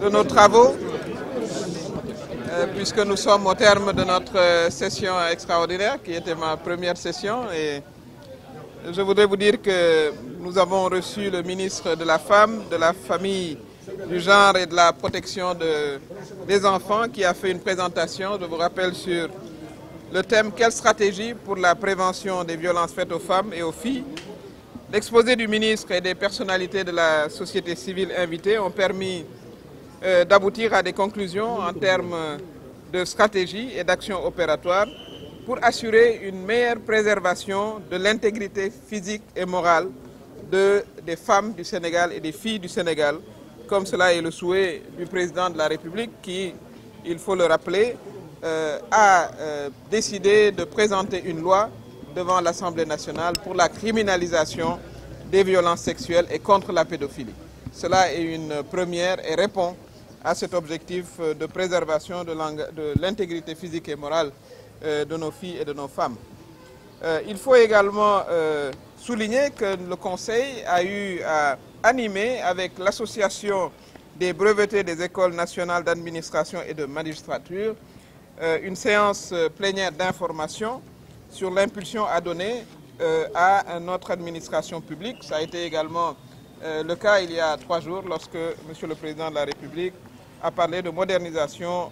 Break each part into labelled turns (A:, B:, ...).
A: de nos travaux, puisque nous sommes au terme de notre session extraordinaire, qui était ma première session. Et je voudrais vous dire que nous avons reçu le ministre de la Femme, de la Famille, du Genre et de la Protection des enfants, qui a fait une présentation, je vous rappelle, sur le thème « Quelle stratégie pour la prévention des violences faites aux femmes et aux filles ?» L'exposé du ministre et des personnalités de la société civile invitées ont permis d'aboutir à des conclusions en termes de stratégie et d'action opératoire pour assurer une meilleure préservation de l'intégrité physique et morale des femmes du Sénégal et des filles du Sénégal, comme cela est le souhait du président de la République qui, il faut le rappeler, a décidé de présenter une loi devant l'Assemblée nationale pour la criminalisation des violences sexuelles et contre la pédophilie. Cela est une première et répond à cet objectif de préservation de l'intégrité physique et morale de nos filles et de nos femmes. Il faut également souligner que le Conseil a eu à animer avec l'Association des brevetés des écoles nationales d'administration et de magistrature une séance plénière d'information sur l'impulsion à donner à notre administration publique. Ça a été également le cas il y a 3 jours lorsque M. le Président de la République a parlé de modernisation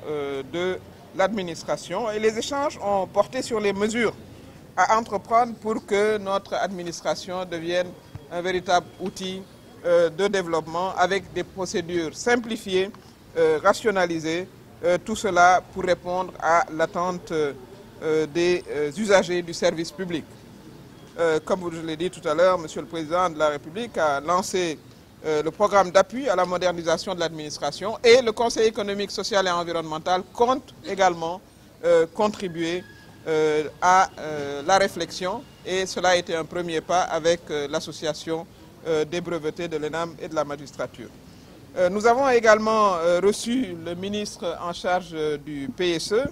A: de l'administration. Et les échanges ont porté sur les mesures à entreprendre pour que notre administration devienne un véritable outil de développement avec des procédures simplifiées, rationalisées, tout cela pour répondre à l'attente des usagers du service public. Comme je l'ai dit tout à l'heure, M. le Président de la République a lancé le programme d'appui à la modernisation de l'administration et le Conseil économique, social et environnemental compte également contribuer à la réflexion, et cela a été un premier pas avec l'association des brevetés de l'ENAM et de la magistrature. Nous avons également reçu le ministre en charge du PSE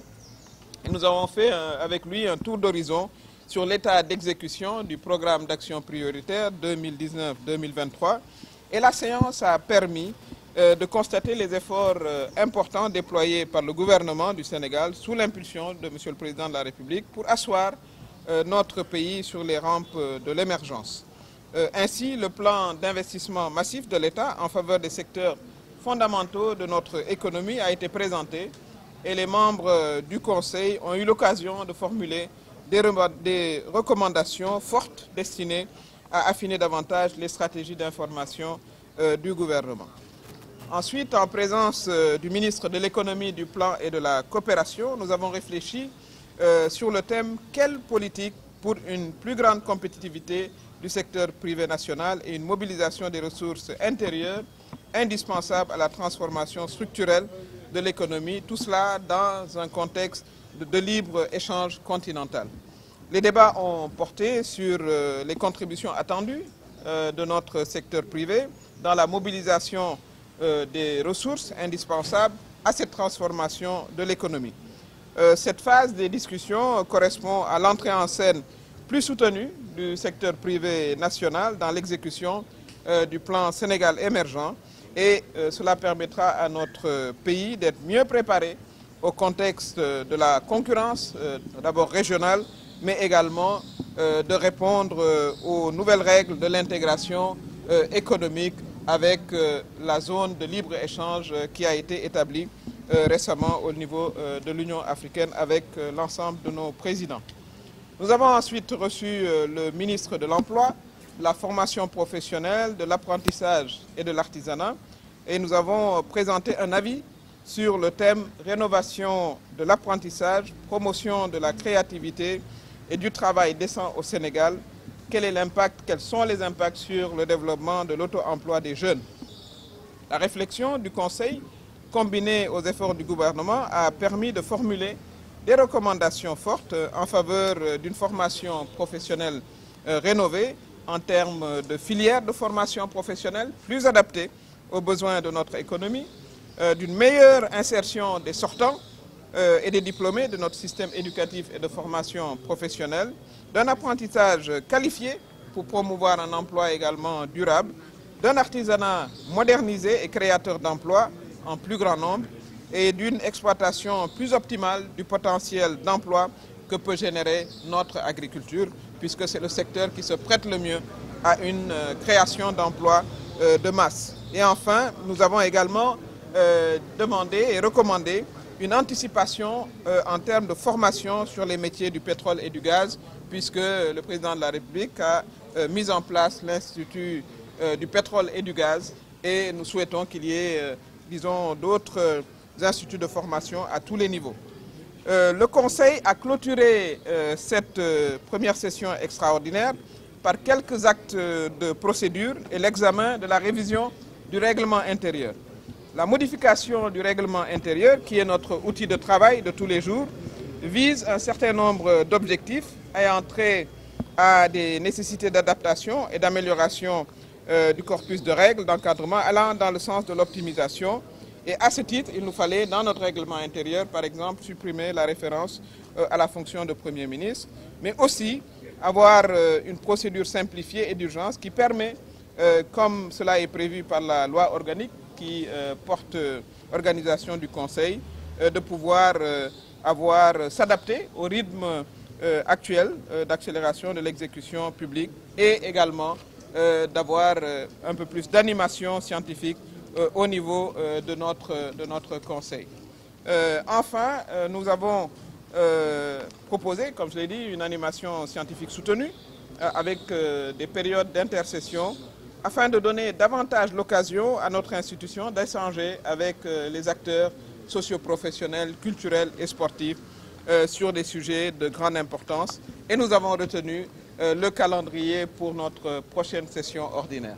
A: et nous avons fait avec lui un tour d'horizon sur l'état d'exécution du programme d'action prioritaire 2019-2023. Et la séance a permis de constater les efforts importants déployés par le gouvernement du Sénégal sous l'impulsion de M. le Président de la République pour asseoir notre pays sur les rampes de l'émergence. Ainsi, le plan d'investissement massif de l'État en faveur des secteurs fondamentaux de notre économie a été présenté et les membres du Conseil ont eu l'occasion de formuler des recommandations fortes destinées à affiner davantage les stratégies d'information du gouvernement. Ensuite, en présence du ministre de l'économie, du plan et de la coopération, nous avons réfléchi sur le thème « Quelle politique pour une plus grande compétitivité du secteur privé national et une mobilisation des ressources intérieures indispensables à la transformation structurelle de l'économie », tout cela dans un contexte de libre-échange continental. Les débats ont porté sur les contributions attendues de notre secteur privé dans la mobilisation des ressources indispensables à cette transformation de l'économie. Cette phase des discussions correspond à l'entrée en scène plus soutenue du secteur privé national dans l'exécution du plan Sénégal émergent, et cela permettra à notre pays d'être mieux préparé au contexte de la concurrence, d'abord régionale, mais également de répondre aux nouvelles règles de l'intégration économique avec la zone de libre-échange qui a été établie récemment au niveau de l'Union africaine avec l'ensemble de nos présidents. Nous avons ensuite reçu le ministre de l'Emploi, de la formation professionnelle, de l'apprentissage et de l'artisanat, et nous avons présenté un avis sur le thème « Rénovation de l'apprentissage, promotion de la créativité et du travail décent au Sénégal. Quels sont les impacts sur le développement de l'auto-emploi des jeunes ?» La réflexion du Conseil, combinée aux efforts du gouvernement, a permis de formuler des recommandations fortes en faveur d'une formation professionnelle rénovée en termes de filières de formation professionnelle plus adaptées aux besoins de notre économie, d'une meilleure insertion des sortants et des diplômés de notre système éducatif et de formation professionnelle, d'un apprentissage qualifié pour promouvoir un emploi également durable, d'un artisanat modernisé et créateur d'emplois en plus grand nombre et d'une exploitation plus optimale du potentiel d'emploi que peut générer notre agriculture, puisque c'est le secteur qui se prête le mieux à une création d'emplois de masse. Et enfin, nous avons également demandé et recommandé une anticipation en termes de formation sur les métiers du pétrole et du gaz, puisque le président de la République a mis en place l'Institut du pétrole et du gaz, et nous souhaitons qu'il y ait, disons, d'autres instituts de formation à tous les niveaux. Le Conseil a clôturé cette première session extraordinaire par quelques actes de procédure et l'examen de la révision du règlement intérieur. La modification du règlement intérieur, qui est notre outil de travail de tous les jours, vise un certain nombre d'objectifs ayant trait à des nécessités d'adaptation et d'amélioration du corpus de règles d'encadrement allant dans le sens de l'optimisation. Et à ce titre, il nous fallait, dans notre règlement intérieur, par exemple, supprimer la référence à la fonction de Premier ministre, mais aussi avoir une procédure simplifiée et d'urgence qui permet, comme cela est prévu par la loi organique qui porte organisation du Conseil, de pouvoir s'adapter au rythme actuel d'accélération de l'exécution publique et également d'avoir un peu plus d'animation scientifique au niveau de notre Conseil. Enfin, nous avons proposé, comme je l'ai dit, une animation scientifique soutenue avec des périodes d'intercession afin de donner davantage l'occasion à notre institution d'échanger avec les acteurs socio-professionnels, culturels et sportifs sur des sujets de grande importance. Et nous avons retenu le calendrier pour notre prochaine session ordinaire.